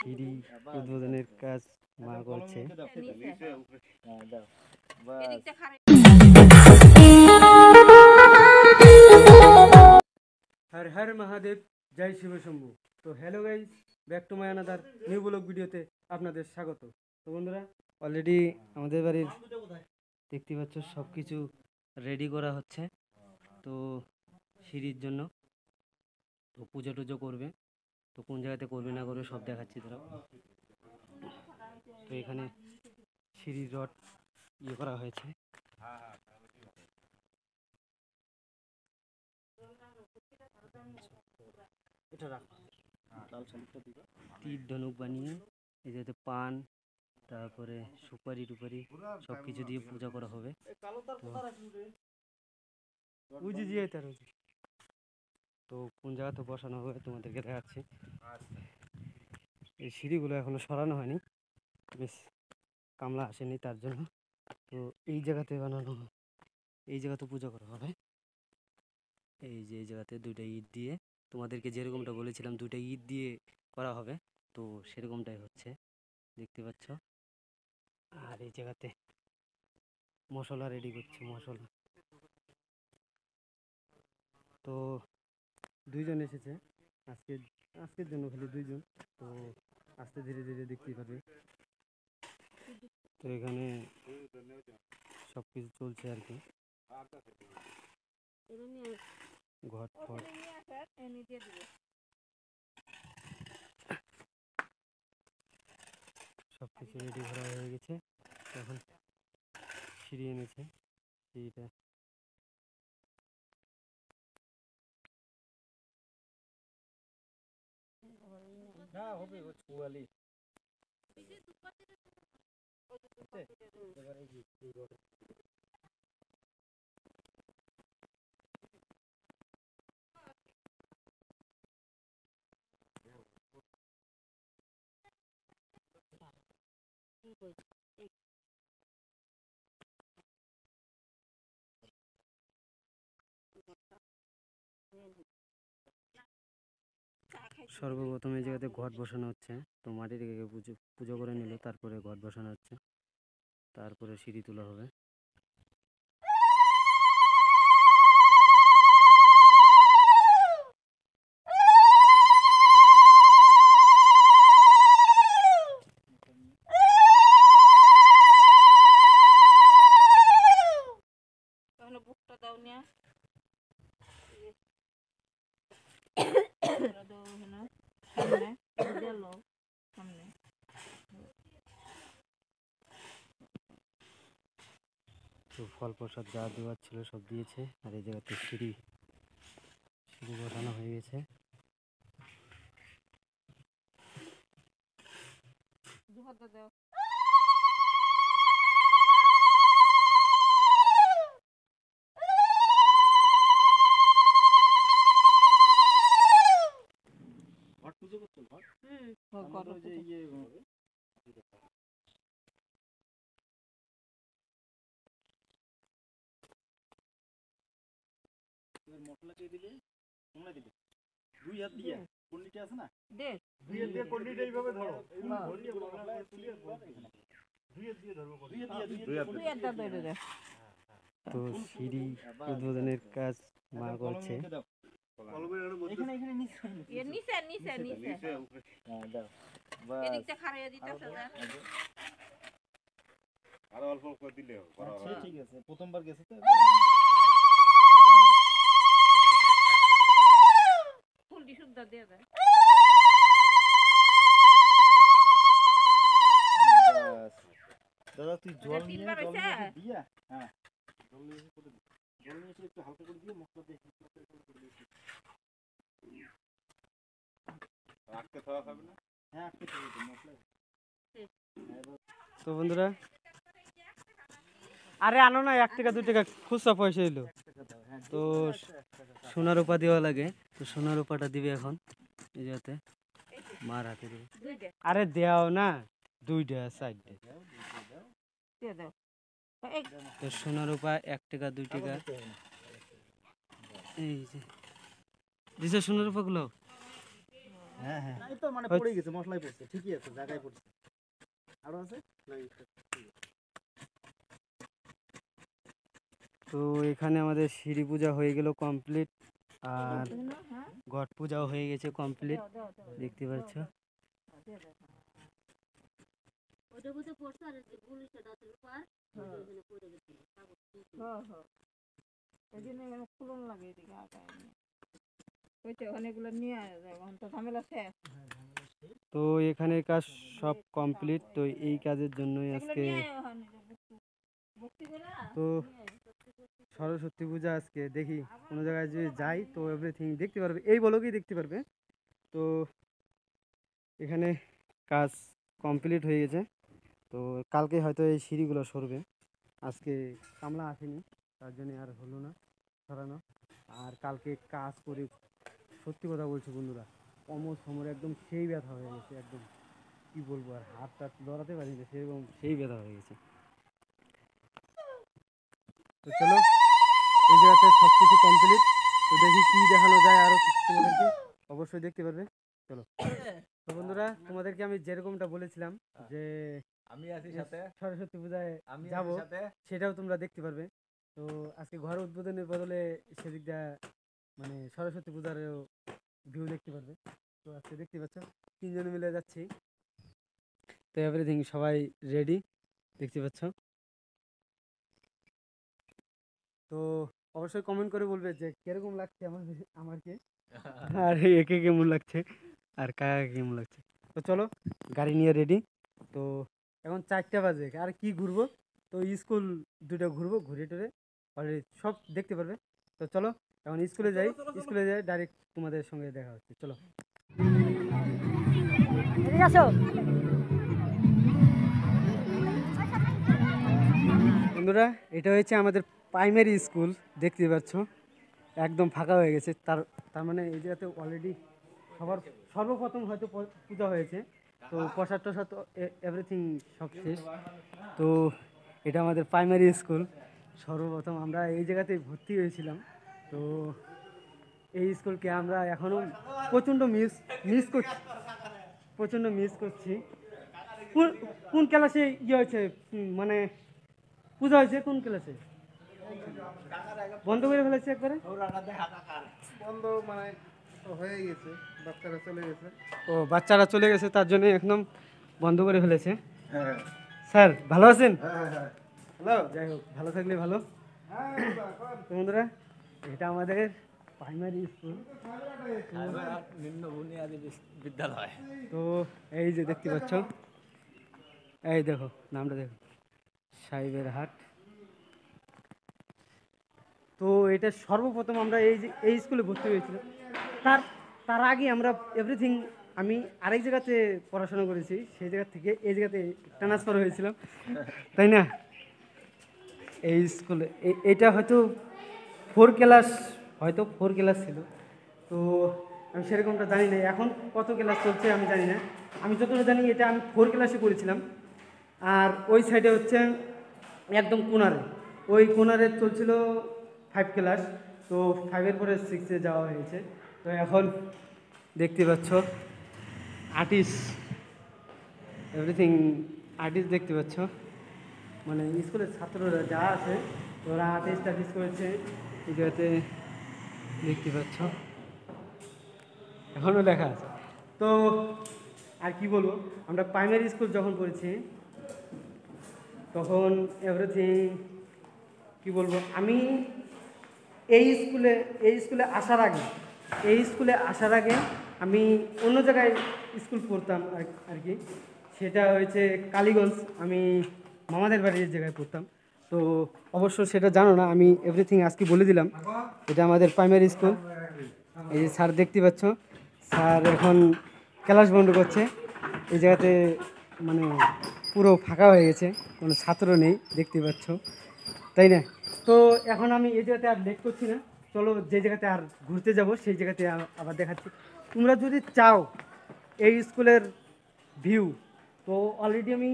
সিঁড়ি উদ্বোধনের কাজ মা করছে। হর হর মহাদেব, জয় শিব শম্ভু। তো hello guys, back to my another new blog ভিডিওতে আপনাদের স্বাগত। তো বন্ধুরা, অলরেডি আমাদের বাড়ির দেখতে পাচ্ছ সব কিছু রেডি করা হচ্ছে। তো সিঁড়ির জন্য তো পুজো টুজো করবে, তো কোন জায়গাতে করবে না করবে সব দেখাচ্ছি তোরা। তো এখানে সিঁড়ির রড ইয়ে করা হয়েছে। তীর ধনুক বানিয়ে এই যাতে পান, তারপরে সুপারি টুপারি সব কিছু দিয়ে পূজা করা হবে। তো কোন জায়গাতে বসানো হবে তোমাদেরকে দেখাচ্ছি। এই সিঁড়িগুলো এখনো সরানো হয়নি, বেশ কামলা আসেনি তার জন্য। তো এই জায়গাতে বানানো, এই জায়গাতে পূজা করা হবে। এই যে এই জায়গাতে দুইটা ইট দিয়ে, তোমাদেরকে যেরকমটা বলেছিলাম দুইটা ইট দিয়ে করা হবে, তো সেরকমটাই হচ্ছে, দেখতে পাচ্ছ। আর এই জায়গাতে মশলা রেডি করছে, মশলা। তো দুইজন এসেছে আজকের জন্য, খালি দুইজন। তো আস্তে ধীরে ধীরে দেখতেই পাবে। তো এখানে সব কিছু চলছে আর কি, ঘট ফট। সব কিছু রেডি করা হয়ে গেছে। এখন সিঁড়ি এনেছে, সিঁড়িটা হবে চুয়ালি। সর্বপ্রথম এই জায়গাতে ঘট বসানো হচ্ছে। তো মাটি থেকে পুজো করে নিল, তারপরে ঘট বসানো হচ্ছে, তারপরে সিঁড়ি তোলা হবে। তো ফল প্রসাদ যা দেওয়ার ছিল সব দিয়েছে। আর এই জায়গাতে সিঁড়ি বসানো হয়ে গেছে। মশলা দিয়ে দিবে, তোমরা দিবে দুই হাত দিয়ে কন্ডিটা আছে না, দে দুই হাত দিয়ে কন্ডিটা এইভাবে ধরো, এইভাবে ধরিয়ে মশলা তুলে দুই হাত দিয়ে ধরো, দুই হাত ধরে দে। তো সিঁড়ি উদ্বোধনের কাজ মা করছে। এখানে এখানে নিচে নিচে নিচে নিচে হ্যাঁ দাও, এদিকটা খাড়াইয়া দিতেছ না, আরো অল্প করে দিলে হবে। আচ্ছা ঠিক আছে, প্রথমবার গেছে তো ফুলটি শুদ্ধ দিয়ে দেয়। দাদা তুই জল নিয়ে দিয়া, হ্যাঁ জল নিয়ে করে দে, জল নিয়ে একটু হালকা করে দিয়ে মশলা দিয়ে রাখতে খাওয়া হবে না। হ্যাঁ রাখতে খাওয়া মশলা। তো বন্ধুরা, আরে আনো না, 1 টাকা 2 টাকা খুচরা পয়সা এলো। তো সোনার উপা দেওয়া লাগে, তো সোনার উপাটা দিবে এখন এই যাতে মার হাতে দিবে। আরে দেও না, 2টা সাইডে দিয়ে দাও। তো সোনার উপা 1 টাকা 2 টাকা, এই যে দিছে সোনার রূপাগুলো। হ্যাঁ হ্যাঁ এই তো মানে পড়ে গেছে, মশলাই পড়ছে, ঠিকই আছে, জায়গায় পড়ছে। আরো আছে না? তো এখানে আমাদের সিঁড়ি পূজা হয়ে গেল কমপ্লিট, আর ঘট পূজাও হয়ে গেছে কমপ্লিট, দেখতে পাচ্ছ। তো এখানে কাজ সব কমপ্লিট, তো এই কাজের জন্যই আজকে তো সরস্বতী পূজা আজকে দেখি কোনো জায়গায় যদি যাই তো এভরিথিং দেখতে পারবে, এই ব্লগেই দেখতে পারবে। তো এখানে কাজ কমপ্লিট হয়ে গেছে, তো কালকে হয়তো এই সিঁড়িগুলো সরবে, আজকে কামলা আসেনি তার জন্য আর হলো না সরানো। আর কালকে কাজ করে সত্যি কথা বলছি বন্ধুরা, কোমর সমর একদম সেই ব্যথা হয়ে গেছে, একদম কি বলবো, আর হাত টাত লড়াতে পারি না, সেরকম সেই ব্যথা হয়ে গেছে। তো চলো এই জায়গাতে সব কিছু কমপ্লিট, তো দেখি কি দেখানো যায় আরও তোমাদেরকে, অবশ্যই দেখতে পারবে। চলো তো বন্ধুরা, তোমাদেরকে আমি যেরকমটা বলেছিলাম যে আমি আছি সাথে সরস্বতী পূজায় যাবো, সেটাও তোমরা দেখতে পারবে। তো আজকে ঘর উদ্বোধনের বদলে সেদিকটা মানে সরস্বতী পূজার ভিউ দেখতে পারবে। তো আজকে দেখতে পাচ্ছ তিনজন মিলে যাচ্ছি, তো এভরিথিং সবাই রেডি দেখতে পাচ্ছ। তো অবশ্যই কমেন্ট করে বলবে যে কিরকম লাগছে আমাকে আর একে কেমন লাগছে আর কাকে কেমন লাগছে। তো চলো গাড়ি নিয়ে রেডি, তো এখন 4টা বাজে, আর কি ঘুরবো, তো স্কুল দুটো ঘুরবো, ঘুরে টুরে অলরেডি সব দেখতে পারবে। তো চলো এখন স্কুলে যাই ডাইরেক্ট তোমাদের সঙ্গে দেখা হচ্ছে। চলো বন্ধুরা, এটা হচ্ছে আমাদের প্রাইমারি স্কুল, দেখতে পাচ্ছ একদম ফাঁকা হয়ে গেছে, তার মানে এই জায়গাতে অলরেডি সর্বপ্রথম হয়তো পূজা হয়েছে, তো প্রসাদ টসাদ এভরিথিং সব শেষ। তো এটা আমাদের প্রাইমারি স্কুল, সর্বপ্রথম আমরা এই জায়গাতেই ভর্তি হয়েছিলাম। তো এই স্কুলকে আমরা এখনও প্রচণ্ড মিস করছি। কোন কোন ক্লাসে ইয়ে হয়েছে, মানে পূজা হয়েছে কোন ক্লাসে? বন্ধ করে ফেলেছে একবারে, বন্ধ মানে হয়ে গেছে, বাচ্চারা চলে গেছে। ও বাচ্চারা চলে গেছে তার জন্য একদম বন্ধ করে ফেলেছে। হ্যাঁ স্যার ভালো আছেন? হ্যাঁ হ্যাঁ হ্যালো, যাই হোক ভালো থাকলে ভালো। তো বন্ধুরা, এটা আমাদের প্রাইমারি স্কুল, নিম্ন বুনিয়াদী বিদ্যালয়। তো এই যে দেখতে পাচ্ছ, এই দেখো নামটা দেখো, সাহেবের হাট। তো এটা সর্বপ্রথম আমরা এই স্কুলে ভর্তি হয়েছিলাম, তার আগে আমরা এভরিথিং আমি আরেক জায়গাতে পড়াশোনা করেছি, সেই জায়গা থেকে এই জায়গাতে ট্রান্সফার হয়েছিলাম, তাই না? এই স্কুলে এটা হয়তো 4 ক্লাস ছিল, তো আমি সেরকমটা জানি না এখন কত ক্লাস চলছে আমি জানি না। আমি যতটা জানি এটা আমি 4 ক্লাসে করেছিলাম। আর ওই সাইডে হচ্ছে একদম ওই কোনারে চলছিল 5 ক্লাস, তো 5-এর পরে 6-এ যাওয়া হয়েছে। তো এখন দেখতে পাচ্ছ আর্টিস্ট এভরিথিং আর্টিস্ট দেখতে পাচ্ছ, মানে স্কুলের ছাত্ররা যা আছে ওরা আর্টিস্ট করেছে এই জায়গাতে দেখতে পাচ্ছ, এখনও লেখা আছে। তো আর কি বলবো, আমরা প্রাইমারি স্কুল যখন পড়েছি তখন এভরিথিং কি বলবো, আমি এই স্কুলে আসার আগে আমি অন্য জায়গায় স্কুল পড়তাম আর কি, সেটা হয়েছে কালীগঞ্জ, আমি মামাদের বাড়ির জায়গায় পড়তাম। তো অবশ্য সেটা জানো না, আমি এভরিথিং আজকে বলে দিলাম। এটা আমাদের প্রাইমারি স্কুল, এই যে স্যার দেখতে পাচ্ছ, স্যার এখন ক্লাস বন্ধ করছে, এই জায়গাতে মানে পুরো ফাঁকা হয়ে গেছে, কোনো ছাত্র নেই দেখতে পাচ্ছ, তাই না? তো এখন আমি এই জায়গাতে আর লেট করছি না, চলো যে জায়গাতে আর ঘুরতে যাব সেই জায়গাতে আবার দেখাচ্ছি। তোমরা যদি চাও এই স্কুলের ভিউ, তো অলরেডি আমি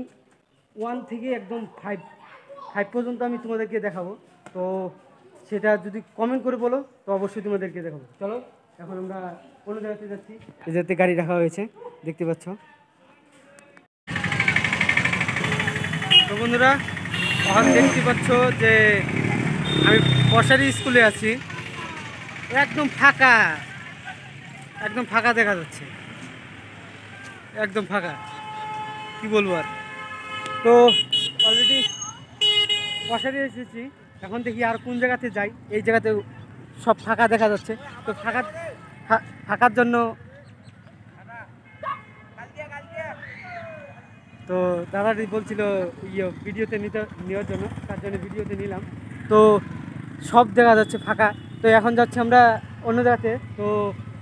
1 থেকে একদম 5 পর্যন্ত আমি তোমাদেরকে দেখাবো। তো সেটা যদি কমেন্ট করে বলো তো অবশ্যই তোমাদেরকে দেখাবো। চলো এখন আমরা অন্য জায়গাতে যাচ্ছি, এই জায়গাতে গাড়ি রাখা হয়েছে দেখতে পাচ্ছ। তো বন্ধুরা এখন দেখতে পাচ্ছ যে আমি পশারি স্কুলে আছি, একদম ফাঁকা, একদম ফাঁকা দেখা যাচ্ছে, একদম ফাঁকা, কি বলবো আর। তো অলরেডি পশারি এসেছি, এখন দেখি আর কোন জায়গাতে যাই। এই জায়গাতে সব ফাঁকা দেখা যাচ্ছে, তো ফাঁকার জন্য তো দাদাটি বলছিল ভিডিওতে নেওয়ার জন্য, তার জন্য ভিডিওতে নিলাম। তো সব দেখা যাচ্ছে ফাঁকা। তো এখন যাচ্ছি আমরা অন্য জায়গাতে, তো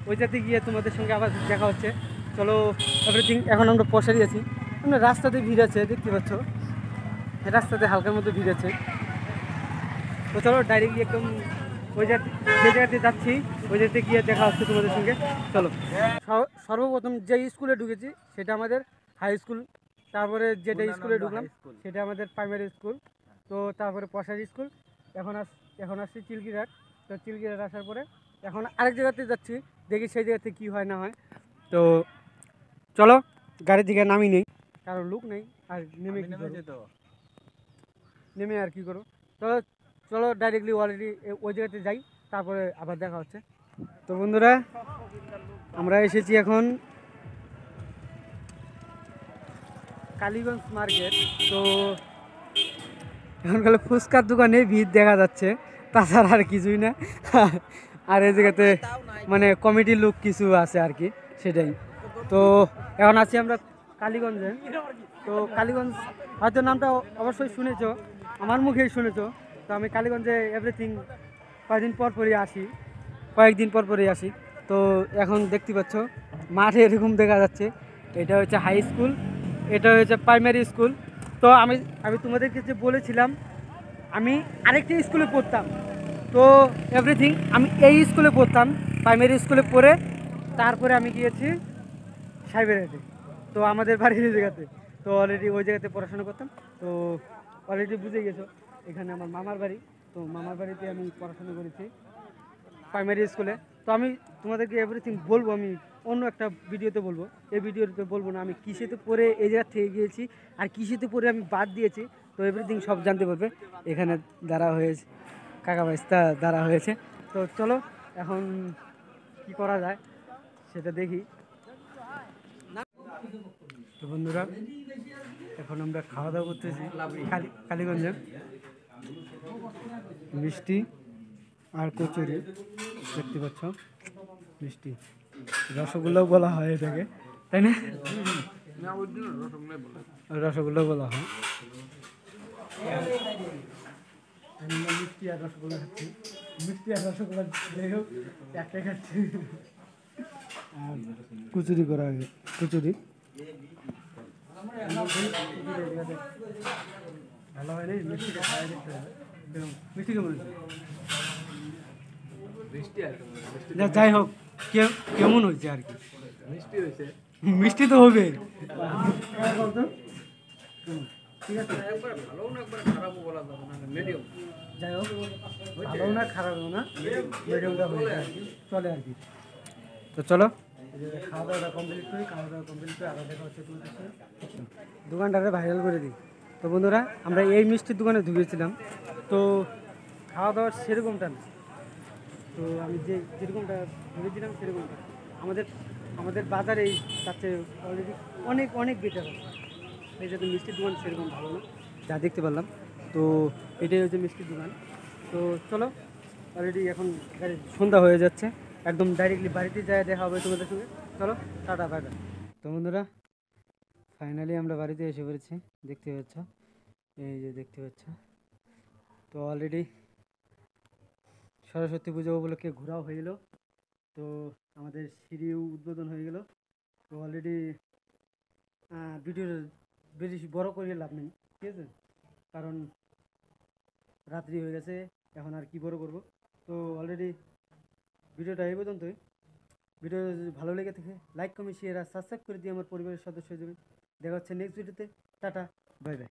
ওই জায়গাতে গিয়ে তোমাদের সঙ্গে আবার দেখা হচ্ছে। চলো এভরিথিং। এখন আমরা পশারি আছি, আমরা রাস্তাতে ভিড় আছে দেখতে পাচ্ছ, রাস্তাতে হালকার মধ্যে ভিড় আছে। তো চলো ডাইরেক্টলি একদম ওই যে জায়গাতে যাচ্ছি ওই জায়গাতে গিয়ে দেখা হচ্ছে তোমাদের সঙ্গে। চলো। সর্বপ্রথম যে স্কুলে ঢুকেছি সেটা আমাদের হাই স্কুল, তারপরে যেটা স্কুলে ঢুকলাম সেটা আমাদের প্রাইমারি স্কুল, তো তারপরে পশারি স্কুল। এখন আসছি চিলকিরহাট। তো চিলকিরহাট আসার পরে এখন আরেক জায়গাতে যাচ্ছি, দেখি সেই জায়গাতে কী হয় না হয়। তো চলো গাড়ি থেকে নামি নেই, কারণ লুক নেই, আর নেমে আর কি করো। চলো চলো ডাইরেক্টলি অলরেডি ওই জায়গাতে যাই, তারপরে আবার দেখা হচ্ছে। তো বন্ধুরা আমরা এসেছি এখন কালীগঞ্জ মার্কেট। তো এখন খালি ফুচকার দোকানে ভিড় দেখা যাচ্ছে, তাছাড়া আর কিছুই না। আর এই জায়গাতে মানে কমিটির লোক কিছু আছে আর কি, সেটাই। তো এখন আছি আমরা কালীগঞ্জে। তো কালীগঞ্জ হয়তো নামটা অবশ্যই শুনেছো, আমার মুখেই শুনেছো। তো আমি কালীগঞ্জে এভরিথিং কয়েকদিন পর পরই আসি। তো এখন দেখতে পাচ্ছ মাঠে এরকম দেখা যাচ্ছে, এটা হচ্ছে হাই স্কুল, এটা হচ্ছে প্রাইমারি স্কুল। তো আমি তোমাদেরকে যে বলেছিলাম আমি আরেকটা স্কুলে পড়তাম, তো এভরিথিং আমি এই স্কুলে পড়তাম, প্রাইমারি স্কুলে পড়ে তারপরে আমি গিয়েছি সাইবেরিয়াতে, তো আমাদের বাড়ির জায়গাতে। তো অলরেডি ওই জায়গাতে পড়াশোনা করতাম। তো অলরেডি বুঝে গেছো এখানে আমার মামার বাড়ি, তো মামার বাড়িতে আমি পড়াশোনা করেছি প্রাইমারি স্কুলে। তো আমি তোমাদেরকে এভরিথিং বলবো, আমি অন্য একটা ভিডিওতে বলবো, এই ভিডিওতে বলবো না আমি কিসেতে পড়ে এই জায়গা থেকে গিয়েছি আর কিসেতে পড়ে আমি বাদ দিয়েছি। তো এভরিথিং সব জানতে পারবে, এখানে দ্বারা হয়েছে, কাকা ভাইস্তা দ্বারা হয়েছে। তো চলো এখন কি করা যায় সেটা দেখি। তো বন্ধুরা এখন আমরা খাওয়া দাওয়া করতেছি কালীগঞ্জে, মিষ্টি আর কচুরি দেখতে পাচ্ছ, মিষ্টি রসগোল্লাও বলা হয় এটাকে, তাই না? রসগোল্লাও বলা হয়। মিষ্টি আর রসগোল্লা খাচ্ছি, মিষ্টি আর রসগোল্লা যাই হোক একটাই খাচ্ছি। আর কচুরি করা হয়, কচুরি ভালো হয় নাই, মিষ্টিটা খাওয়া দেখতে হবে। মিষ্টি কেমন হয়েছে? যাই হোক কেমন হয়েছে আর কি, মিষ্টি তো হবে। ঠিক আছে, যাই হোক ভালো না খারাপও না, মিডিয়ামটা হয়েছে আর কি, চলে আর কি। তো চলো খাওয়া দাওয়াটা কমপ্লিট করি, খাওয়া দাওয়া কমপ্লিট করে আবার দেখা হচ্ছে তোমাদের সাথে। দোকানটাকে ভাইরাল করে দিই। তো বন্ধুরা আমরা এই মিষ্টির দোকানে ঢুকেছিলাম, তো খাওয়া দাওয়ার সেরকমটা না, তো আমি যেরকমটা ভেবেছিলাম সেরকমটা আমাদের বাজারে তার চেয়ে অলরেডি অনেক বেটার আছে। এই যাতে মিষ্টির দোকান সেরকম ভালো না যা দেখতে পারলাম। তো এটাই হচ্ছে মিষ্টির দোকান। তো চলো অলরেডি এখন সন্ধ্যা হয়ে যাচ্ছে, একদম ডাইরেক্টলি বাড়িতে যায় দেখা হবে তোমাদের সঙ্গে। চলো টাটা বাই বাই। তো বন্ধুরা ফাইনালি আমরা বাড়িতে এসে পড়েছি, দেখতে পাচ্ছ, এই যে দেখতে পাচ্ছ। তো অলরেডি সরস্বতী পুজো উপলক্ষে ঘোরাও হয়ে গেল, তো আমাদের সিঁড়িও উদ্বোধন হয়ে গেল। তো অলরেডি ভিডিও বেশি বড় করে লাভ নেই, ঠিক আছে, কারণ রাত্রি হয়ে গেছে, এখন আর কি বড় করব। তো অলরেডি ভিডিওটা এই পর্যন্তই। ভিডিও যদি ভালো লেগে থাকে লাইক কমেন্ট শেয়ার আর সাবস্ক্রাইব করে দিয়ে আমার পরিবারের সদস্য হয়ে যাবেন। দেখা হচ্ছে নেক্সট ভিডিওতে। Tata bye bye.